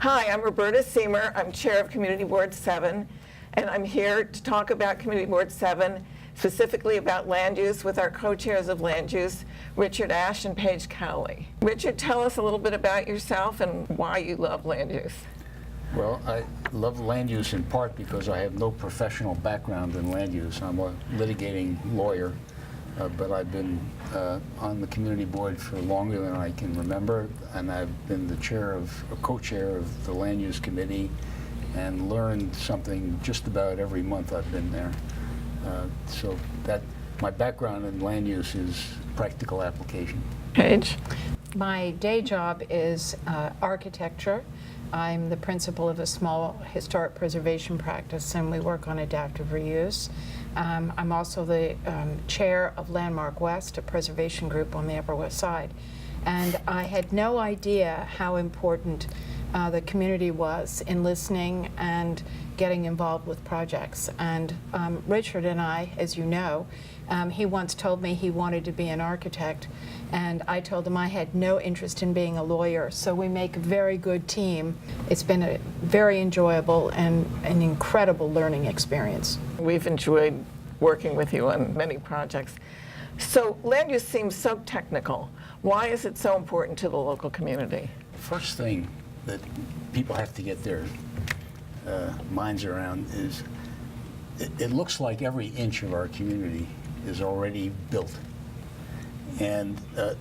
Hi, I'm Roberta Semer. I'm Chair of Community Board 7, and I'm here to talk about Community Board 7, specifically about land use with our co-chairs of land use, Richard Asche and Paige Cowley. Richard, tell us a little bit about yourself and why you love land use. Well, I love land use in part because I have no professional background in land use. I'm a litigating lawyer, but I've been on the community board for longer than I can remember, and I've been the co-chair of the land use committee, and learned something just about every month I've been there. So that my background in land use is practical application. Paige? My day job is architecture. I'm the principal of a small historic preservation practice, and we work on adaptive reuse. I'm also the chair of Landmark West, a preservation group on the Upper West Side. And I had no idea how important the community was in listening and getting involved with projects. And Richard and I, as you know, he once told me he wanted to be an architect, and I told him I had no interest in being a lawyer. So we make a very good team. It's been a very enjoyable and an incredible learning experience. We've enjoyed working with you on many projects. So land use seems so technical. Why is it so important to the local community? First thing that people have to get their minds around is it looks like every inch of our community is already built. And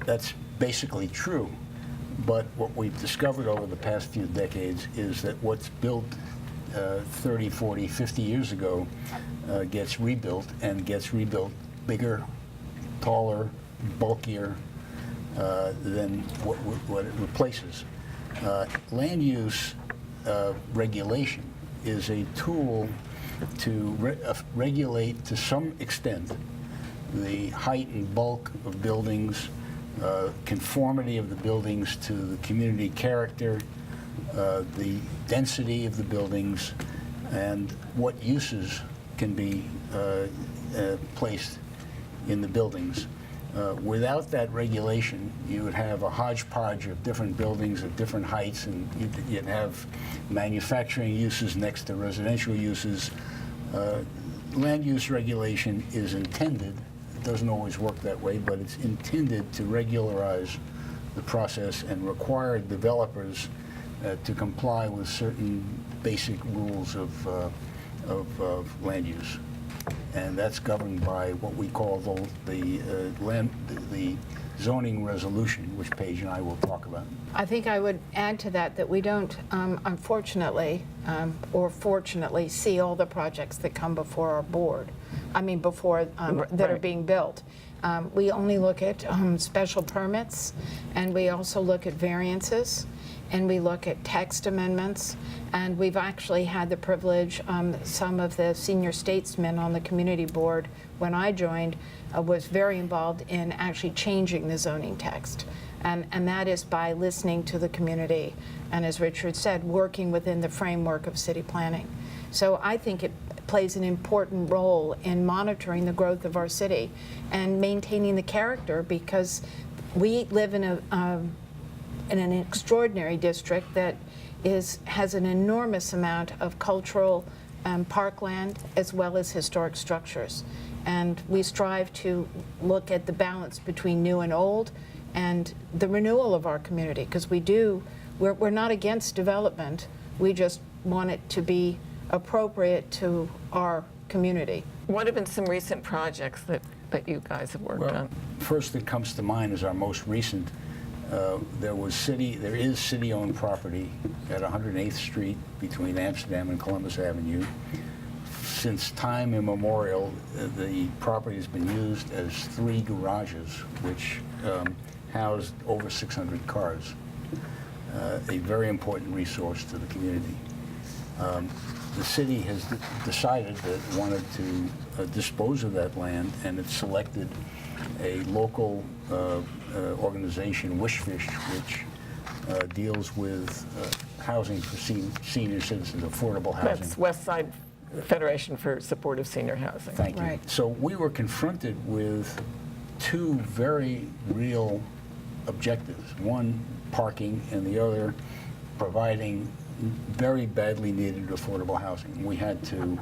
that's basically true. But what we've discovered over the past few decades is that what's built 30, 40, 50 years ago gets rebuilt, and gets rebuilt bigger, taller, bulkier than what it replaces. Land use regulation is a tool to regulate to some extent the height and bulk of buildings, conformity of the buildings to the community character, the density of the buildings, and what uses can be placed in the buildings. Without that regulation, you would have a hodgepodge of different buildings at different heights, and you'd have manufacturing uses next to residential uses. Land use regulation is intended, it doesn't always work that way, but it's intended to regularize the process and require developers to comply with certain basic rules of land use. And that's governed by what we call the zoning resolution, which Paige and I will talk about. I think I would add to that we don't, unfortunately, or fortunately, see all the projects that come before our board. I mean, before that are being built. We only look at special permits, and we also look at variances, and we look at text amendments, and we've actually had the privilege, some of the senior statesmen on the community board when I joined was very involved in actually changing the zoning text. And that is by listening to the community, and as Richard said, working within the framework of city planning. So I think it plays an important role in monitoring the growth of our city and maintaining the character, because we live in an extraordinary district that has an enormous amount of cultural parkland as well as historic structures. And we strive to look at the balance between new and old and the renewal of our community, because we're not against development, we just want it to be appropriate to our community. What have been some recent projects that you guys have worked on? First that comes to mind is our most recent. There is city-owned property at 108th Street between Amsterdam and Columbus Avenue. Since time immemorial, the property has been used as 3 garages, which housed over 600 cars. A very important resource to the community. The city has decided that it wanted to dispose of that land, and it selected a local organization, Wishfish, which deals with housing for senior citizens, affordable housing. That's West Side Federation for Supportive Senior Housing. Thank you. Right. So we were confronted with 2 very real objectives. One, parking, and the other, providing very badly needed affordable housing. We had to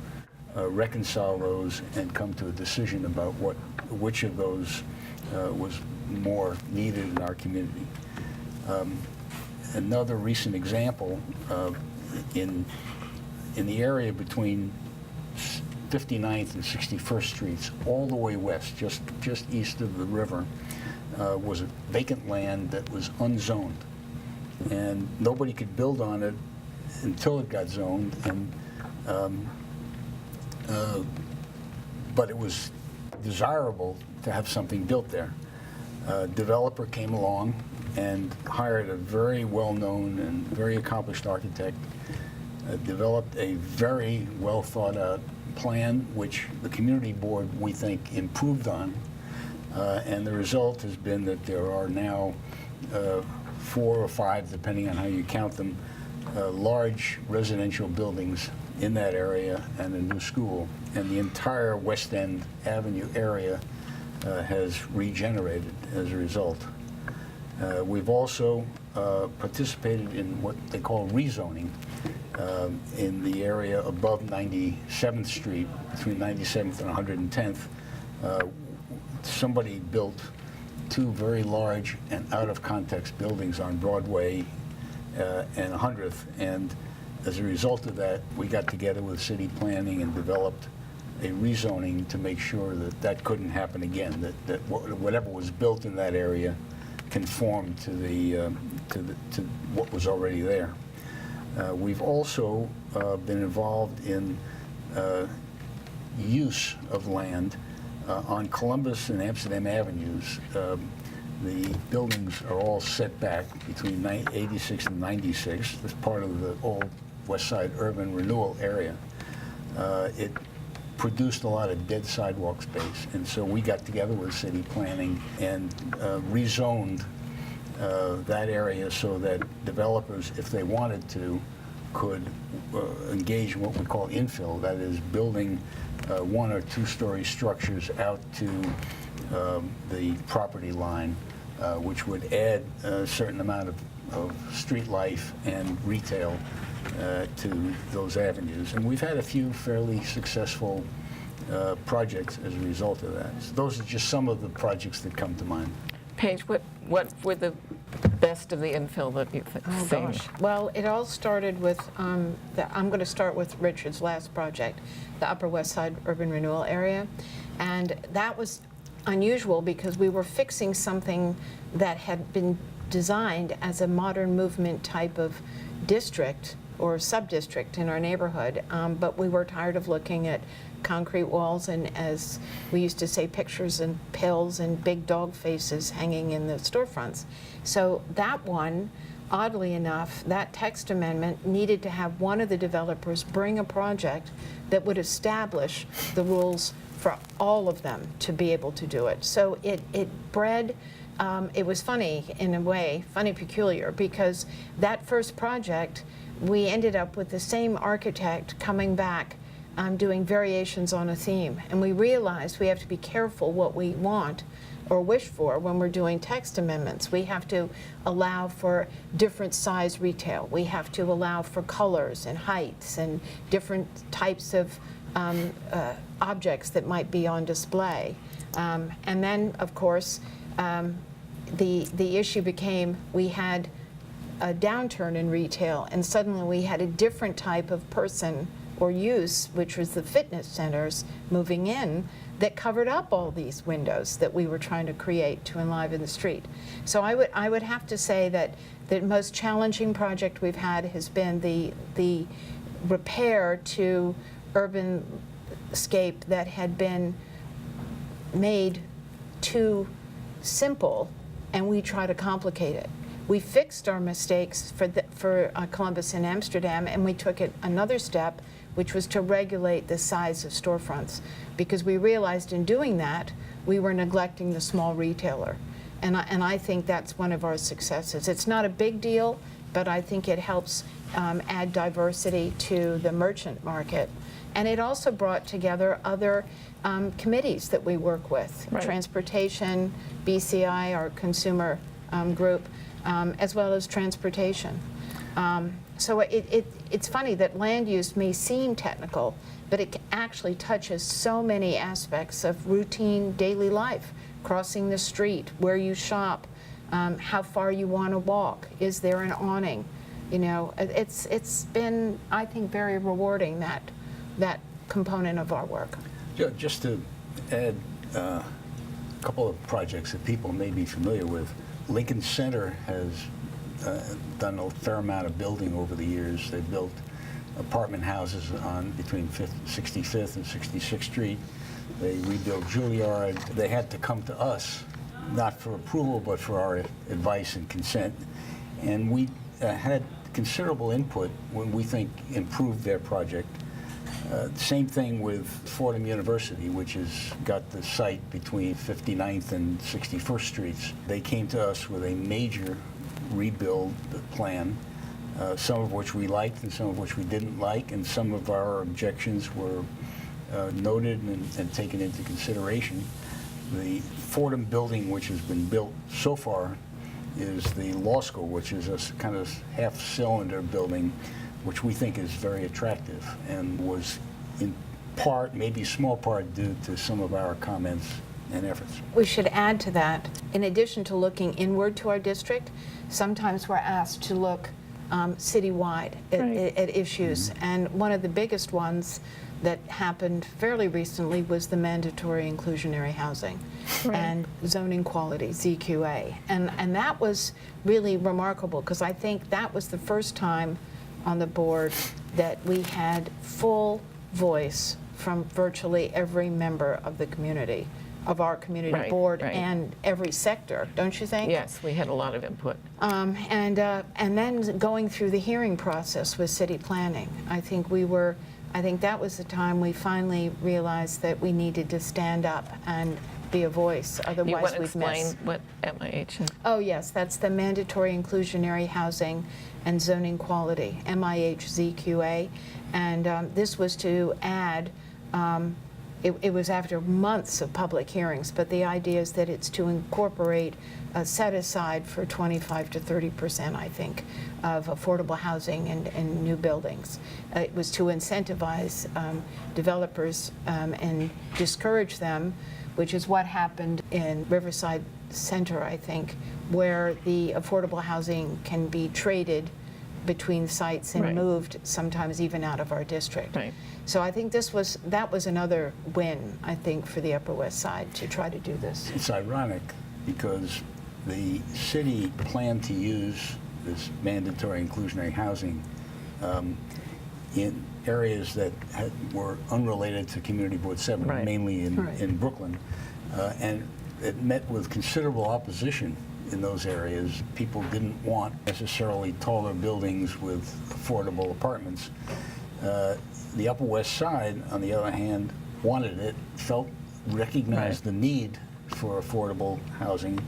reconcile those and come to a decision about which of those was more needed in our community. Another recent example, in the area between 59th and 61st Streets, all the way west, just east of the river, was a vacant land that was unzoned. And nobody could build on it until it got zoned. And but it was desirable to have something built there. A developer came along and hired a very well-known and very accomplished architect, developed a very well thought out plan, which the community board, we think, improved on. And the result has been that there are now 4 or 5, depending on how you count them, large residential buildings in that area and a new school. And the entire West End Avenue area has regenerated as a result. We've also participated in what they call rezoning in the area above 97th Street, between 97th and 110th. Somebody built 2 very large and out-of-context buildings on Broadway and 100th, and as a result of that, we got together with city planning and developed a rezoning to make sure that that couldn't happen again, that whatever was built in that area conformed to to what was already there. We've also been involved in use of land on Columbus and Amsterdam Avenues. The buildings are all set back between 86 and 96 as part of the old West Side urban renewal area. It produced a lot of dead sidewalk space, and so we got together with city planning and rezoned that area so that developers, if they wanted to, could engage in what we call infill, that is building 1 or 2 story structures out to the property line, which would add a certain amount of street life and retail to those avenues. And we've had a few fairly successful projects as a result of that. So those are just some of the projects that come to mind. Paige, what were the best of the infill that you've Oh, seen? gosh. Well, it all started with, I'm going to start with Richard's last project, the Upper West Side Urban Renewal Area. And that was unusual because we were fixing something that had been designed as a modern movement type of district or sub-district in our neighborhood, but we were tired of looking at concrete walls and, as we used to say, pictures and pills and big dog faces hanging in the storefronts. So that one, oddly enough, that text amendment needed to have one of the developers bring a project that would establish the rules for all of them to be able to do it. So it bred, it was funny in a way, funny peculiar, because that first project, we ended up with the same architect coming back doing variations on a theme. And we realized we have to be careful what we want or wish for when we're doing text amendments. We have to allow for different size retail. We have to allow for colors and heights and different types of objects that might be on display. And then, of course, the issue became we had a downturn in retail, and suddenly we had a different type of person or use, which was the fitness centers moving in, that covered up all these windows that we were trying to create to enliven the street. So I would have to say that the most challenging project we've had has been the repair to urban scape that had been made too simple, and we try to complicate it. We fixed our mistakes for Columbus and Amsterdam, and we took it another step, which was to regulate the size of storefronts, because we realized in doing that, we were neglecting the small retailer. And I think that's one of our successes. It's not a big deal, but I think it helps add diversity to the merchant market. And it also brought together other committees that we work with, Right. Transportation, BCI, our consumer group, as well as transportation. So it's funny that land use may seem technical, but it actually touches so many aspects of routine daily life. Crossing the street, where you shop, how far you want to walk, is there an awning? You know, it's been, I think, very rewarding, that component of our work. Just to add a couple of projects that people may be familiar with, Lincoln Center has done a fair amount of building over the years. They built apartment houses on between 65th and 66th Street. They rebuilt Juilliard. They had to come to us, not for approval, but for our advice and consent. And we had considerable input when we think improved their project. Same thing with Fordham University, which has got the site between 59th and 61st Streets. They came to us with a major rebuild plan, some of which we liked and some of which we didn't like, and some of our objections were noted and taken into consideration. The Fordham building, which has been built so far, is the law school, which is a kind of half-cylinder building, which we think is very attractive and was in part, maybe small part, due to some of our comments and efforts. We should add to that, in addition to looking inward to our district, sometimes we're asked to look citywide at issues. And one of the biggest ones that happened fairly recently was the mandatory inclusionary housing and zoning quality, ZQA. And that was really remarkable, because I think that was the first time on the board that we had full voice from virtually every member of the community, of our community board, and every sector, don't you think? Yes, we had a lot of input. And then going through the hearing process with city planning, I think that was the time we finally realized that we needed to stand up and be a voice, You otherwise want to we'd explain miss. what MIH is? Oh yes, that's the mandatory inclusionary housing and zoning quality, MIH-ZQA, and this was to add, it was after months of public hearings, but the idea is that it's to incorporate a set aside for 25 to 30%, I think, of affordable housing and new buildings. It was to incentivize developers and discourage them, which is what happened in Riverside Center, I think, where the affordable housing can be traded between sites and moved, sometimes even out of our district. So I think that was another win, I think, for the Upper West Side to try to do this. It's ironic because the city planned to use this mandatory inclusionary housing in areas that were unrelated to Community Board 7, mainly in Brooklyn, and it met with considerable opposition in those areas. People didn't want necessarily taller buildings with affordable apartments. The Upper West Side, on the other hand, wanted it, recognized the need for affordable housing,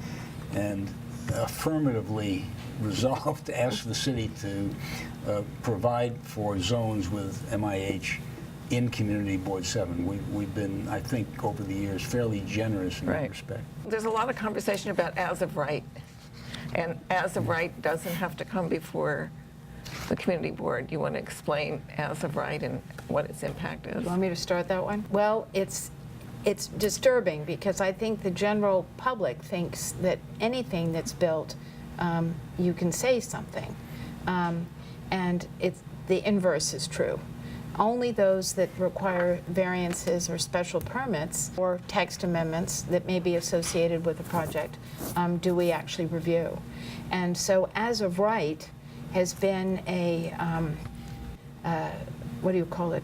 and affirmatively resolved to ask the city to provide for zones with MIH in Community Board 7. We've been, I think, over the years, fairly generous in that respect. There's a lot of conversation about as of right, and as of right doesn't have to come before the community board. You want to explain as of right and what its impact is? You want me to start that one? Well, it's disturbing, because I think the general public thinks that anything that's built, you can say something. And the inverse is true. Only those that require variances or special permits or text amendments that may be associated with the project do we actually review. And so as of right has been a,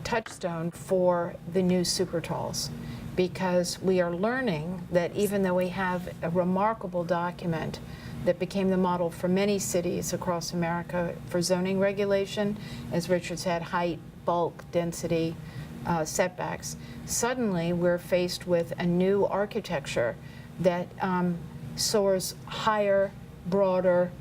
touchstone for the new super talls, because we are learning that even though we have a remarkable document that became the model for many cities across America for zoning regulation, as Richard said, height, bulk, density, setbacks, suddenly we're faced with a new architecture that soars higher, broader,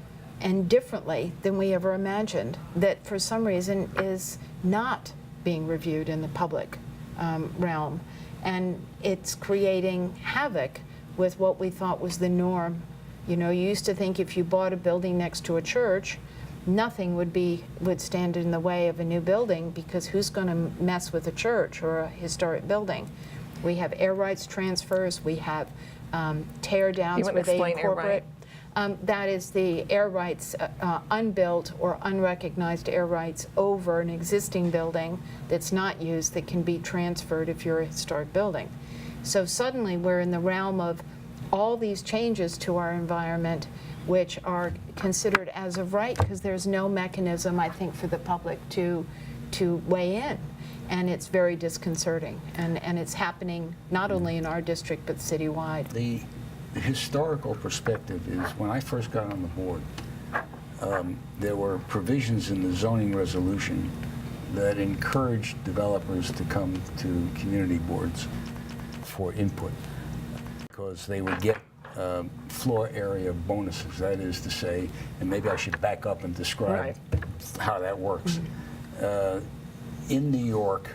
and differently than we ever imagined, that for some reason is not being reviewed in the public realm. And it's creating havoc with what we thought was the norm. You know, you used to think if you bought a building next to a church, nothing would stand in the way of a new building, because who's going to mess with a church or a historic building? We have air rights transfers, we have tear downs You want to where they explain air incorporate. That is the air rights, unbuilt or unrecognized air rights over an existing building that's not used, that can be transferred if you're a historic building. So suddenly we're in the realm of all these changes to our environment, which are considered as of right, because there's no mechanism, I think, for the public to weigh in. And it's very disconcerting. And it's happening not only in our district, but citywide. The historical perspective is, when I first got on the board, there were provisions in the zoning resolution that encouraged developers to come to community boards for input, because they would get floor area bonuses. That is to say, and maybe I should back up and describe how that works. In New York,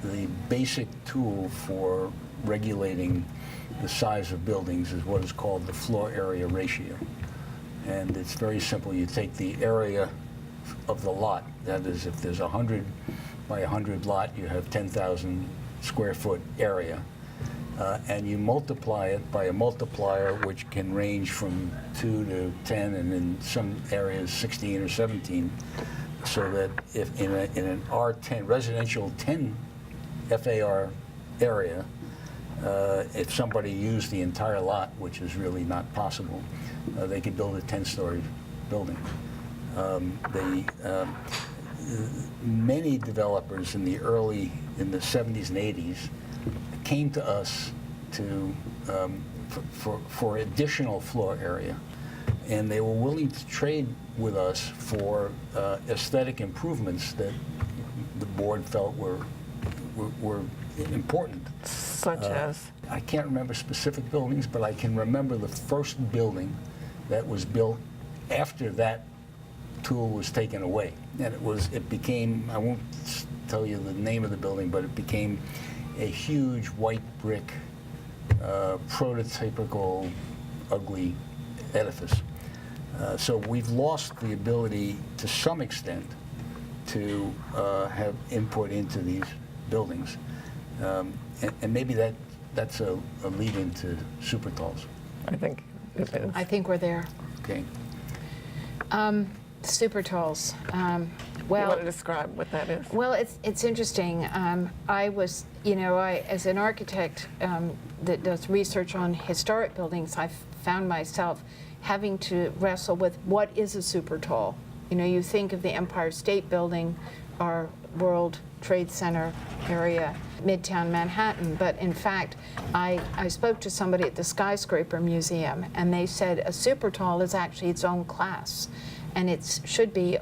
the basic tool for regulating the size of buildings is what is called the floor area ratio. And it's very simple. You take the area of the lot. That is, if there's a 100 by 100 lot, you have 10,000 square foot area. And you multiply it by a multiplier which can range from 2 to 10, and in some areas 16 or 17, so that if in an R10, residential 10 FAR area, if somebody used the entire lot, which is really not possible, they could build a 10-story building. Many developers in the 70s and 80s came to us for additional floor area, and they were willing to trade with us for aesthetic improvements that the board felt were important. Such as? I can't remember specific buildings, but I can remember the first building that was built after that tool was taken away. And it became, I won't tell you the name of the building, but it became a huge white brick, prototypical, ugly edifice. So we've lost the ability, to some extent, to have input into these buildings. And maybe that's a lead into super talls. I think it is. I think we're there. Okay. Super talls. You Well, want to describe what that is? Well, it's interesting. I was, as an architect that does research on historic buildings, I found myself having to wrestle with what is a super tall. You think of the Empire State Building, our World Trade Center area, Midtown Manhattan, but in fact, I spoke to somebody at the Skyscraper Museum, and they said a super tall is actually its own class, and it should be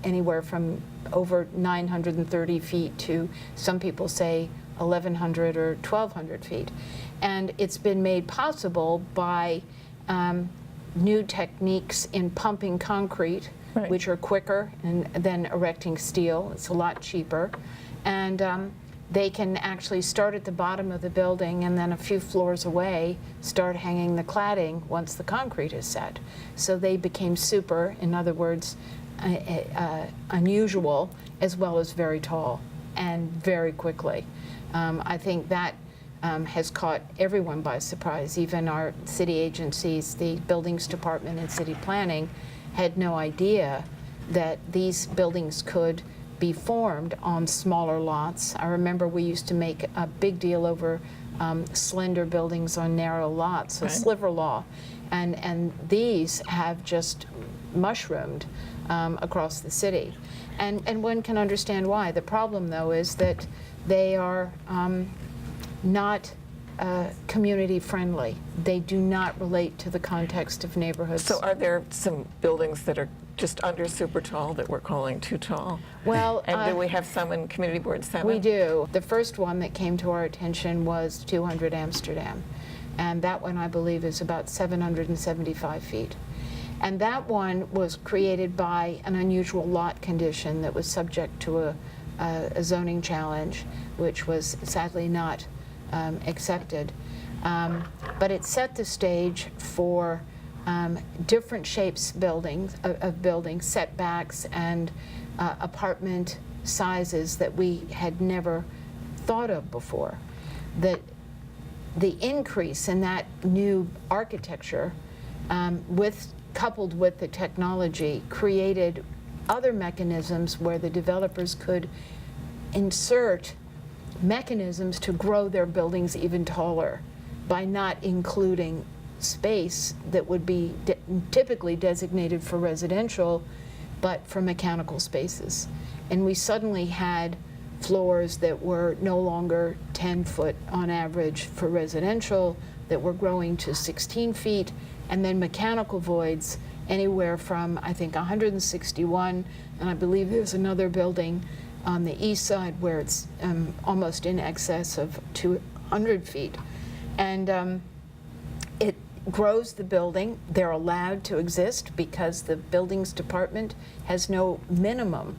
anywhere from over 930 feet to, some people say, 1,100 or 1,200 feet. And it's been made possible by new techniques in pumping concrete, Right. which are quicker than erecting steel. It's a lot cheaper. And they can actually start at the bottom of the building, and then a few floors away start hanging the cladding once the concrete is set. So they became super, in other words, unusual, as well as very tall, and very quickly. I think that has caught everyone by surprise. Even our city agencies, the buildings department and city planning, had no idea that these buildings could be formed on smaller lots. I remember we used to make a big deal over slender buildings on narrow lots, so sliver law. And these have just mushroomed across the city. And one can understand why. The problem, though, is that they are not community friendly. They do not relate to the context of neighborhoods. So are there some buildings that are just under super tall that we're calling too tall? Well, and do we have some in Community Board 7? we do. The first one that came to our attention was 200 Amsterdam. And that one, I believe, is about 775 feet. And that one was created by an unusual lot condition that was subject to a zoning challenge, which was sadly not accepted. But it set the stage for different shapes of buildings, setbacks, and apartment sizes that we had never thought of before. That the increase in that new architecture, coupled with the technology, created other mechanisms where the developers could insert mechanisms to grow their buildings even taller by not including space that would be typically designated for residential, but for mechanical spaces. And we suddenly had floors that were no longer 10 foot on average for residential, that were growing to 16 feet, and then mechanical voids anywhere from, I think, 161, and I believe there's another building on the east side where it's almost in excess of 200 feet. And it grows the building. They're allowed to exist because the buildings department has no minimum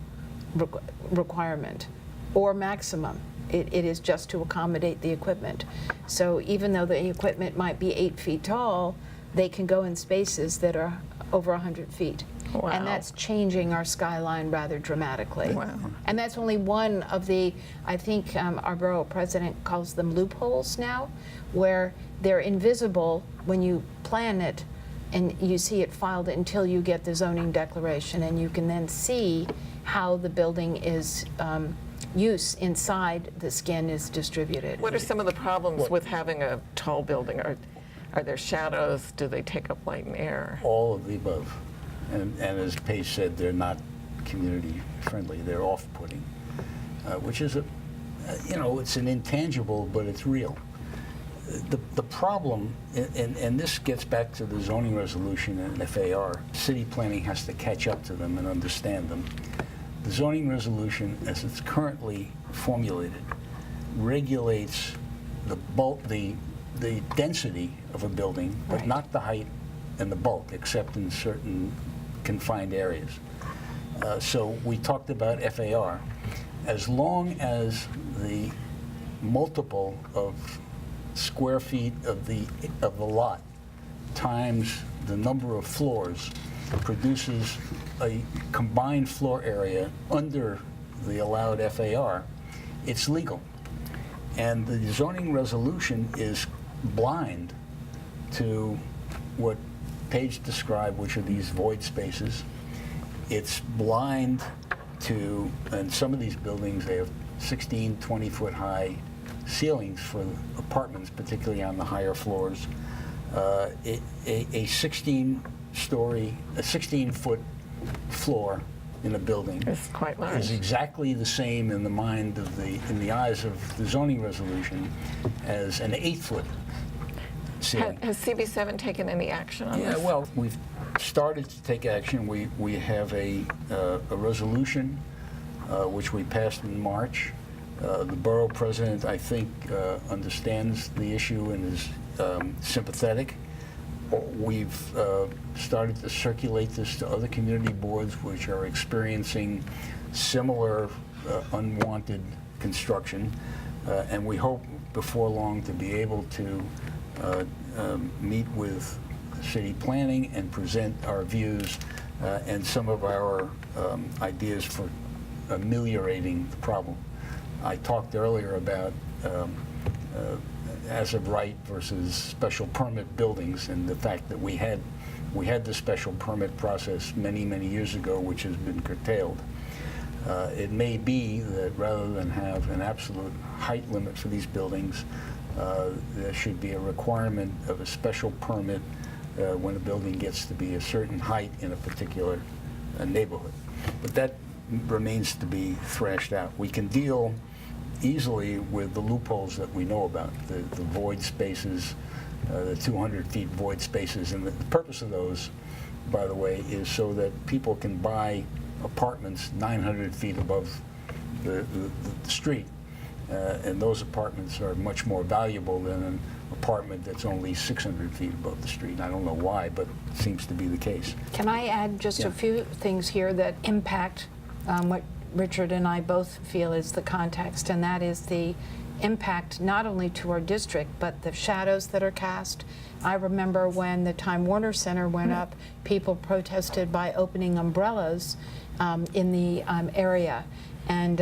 requirement or maximum. It is just to accommodate the equipment. So even though the equipment might be 8 feet tall, they can go in spaces that are over 100 feet. Wow. And that's changing our skyline rather dramatically. Wow. And that's only one of the, I think our borough president calls them loopholes now, where they're invisible when you plan it and you see it filed until you get the zoning declaration, and you can then see how the building is, use inside the skin is distributed. What are some of the problems with having a tall building? Are there shadows? Do they take up light and air? All of the above. And as Paige said, they're not community friendly. They're off-putting, which is it's an intangible, but it's real. The problem, and this gets back to the zoning resolution and FAR, city planning has to catch up to them and understand them. The zoning resolution, as it's currently formulated, regulates the bulk, the density of a building, but Right. not the height and the bulk, except in certain confined areas. So we talked about FAR. As long as the multiple of square feet of the lot times the number of floors produces a combined floor area under the allowed FAR, it's legal. And the zoning resolution is blind to what Paige described, which are these void spaces. It's blind to, and some of these buildings, they have 16, 20-foot high ceilings for apartments, particularly on the higher floors. A 16-foot floor in a building It's quite large. is exactly the same in the mind of in the eyes of the zoning resolution as an 8-foot ceiling. Has CB7 taken any action on Yeah, this? well, we've started to take action. We have a resolution which we passed in March. The borough president, I think, understands the issue and is sympathetic. We've started to circulate this to other community boards which are experiencing similar unwanted construction, and we hope before long to be able to meet with city planning and present our views and some of our ideas for ameliorating the problem. I talked earlier about as of right versus special permit buildings, and the fact that we had the special permit process many years ago, which has been curtailed. It may be that rather than have an absolute height limit for these buildings, there should be a requirement of a special permit when a building gets to be a certain height in a particular neighborhood. But that remains to be thrashed out. We can deal easily with the loopholes that we know about, the void spaces, the 200 feet void spaces. And the purpose of those, by the way, is so that people can buy apartments 900 feet above the street. And those apartments are much more valuable than an apartment that's only 600 feet above the street. I don't know why, but it seems to be the case. Can I add just a few things here that impact what Richard and I both feel is the context, and that is the impact not only to our district, but the shadows that are cast. I remember when the Time Warner Center went up, people protested by opening umbrellas in the area and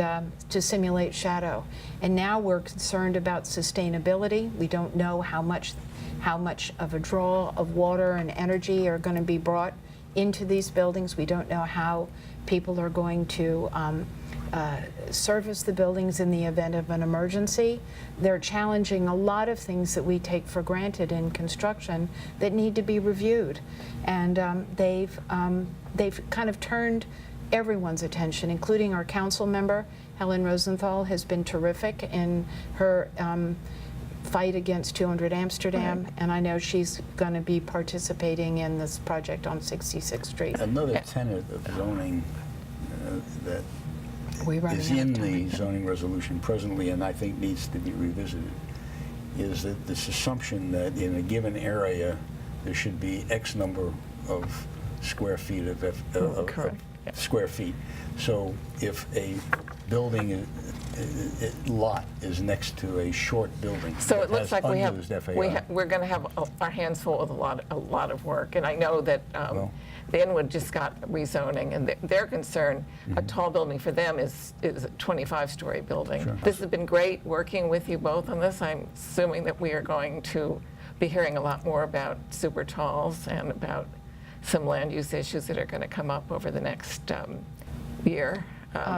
to simulate shadow. And now we're concerned about sustainability. We don't know how much of a draw of water and energy are going to be brought into these buildings. We don't know how people are going to service the buildings in the event of an emergency. They're challenging a lot of things that we take for granted in construction that need to be reviewed. And they've kind of turned everyone's attention, including our council member. Helen Rosenthal has been terrific in her fight against 200 Amsterdam, and I know she's going to be participating in this project on 66th Street. Another tenet of zoning that is in the zoning resolution presently, and I think needs to be revisited, is that this assumption that in a given area there should be X number of square feet of square feet. So if a building lot is next to a short building, so it looks like we're going to have our hands full with a lot of work. And I know that the Inwood just got rezoning, and their concern, a tall building for them is a 25-story building. Sure. This has been great working with you both on this. I'm assuming that we are going to be hearing a lot more about super talls and about some land use issues that are going to come up over the next year,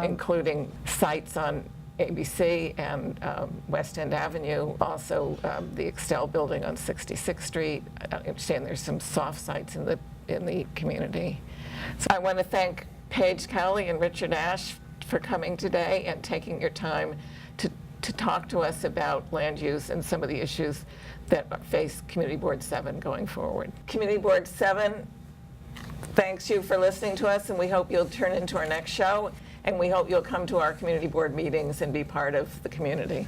including sites on ABC and West End Avenue, also the Excel building on 66th Street. I understand there's some soft sites in the community. So I want to thank Paige Cowley and Richard Asche for coming today and taking your time to talk to us about land use and some of the issues that face Community Board 7 going forward. Community Board 7 thanks you for listening to us, and we hope you'll turn into our next show, and we hope you'll come to our community board meetings and be part of the community.